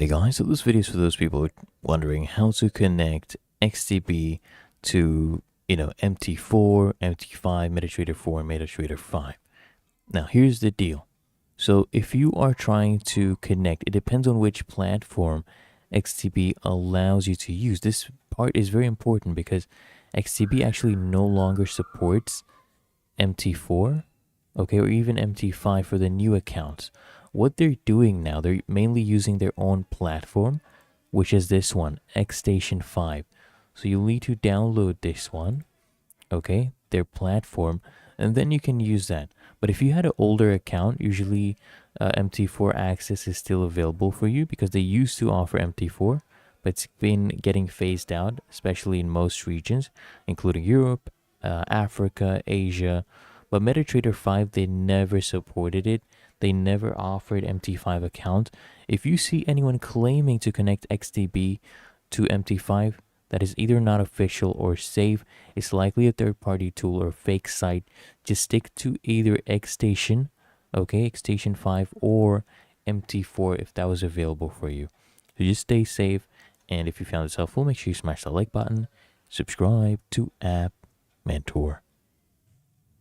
Hey guys, so this video is for those people wondering how to connect XTB to, MT4, MT5, MetaTrader 4, and MetaTrader 5. Now, here's the deal. So if you are trying to connect, it depends on which platform XTB allows you to use. This part is very important because XTB actually no longer supports MT4, okay, or even MT5 for the new accounts. What they're doing now, they're mainly using their own platform, which is this one, XStation 5. So you'll need to download this one, okay, their platform, and then you can use that. But if you had an older account, usually MT4 access is still available for you because they used to offer MT4, but it's been getting phased out, especially in most regions, including Europe, Africa, Asia. But MetaTrader 5, they never supported it. They never offered MT5 account. If you see anyone claiming to connect XTB to MT5, that is either not official or safe. It's likely a third-party tool or fake site. Just stick to either XStation, okay, XStation 5 or MT4 if that was available for you. So just stay safe. And if you found this helpful, make sure you smash the like button, subscribe to App Mentor.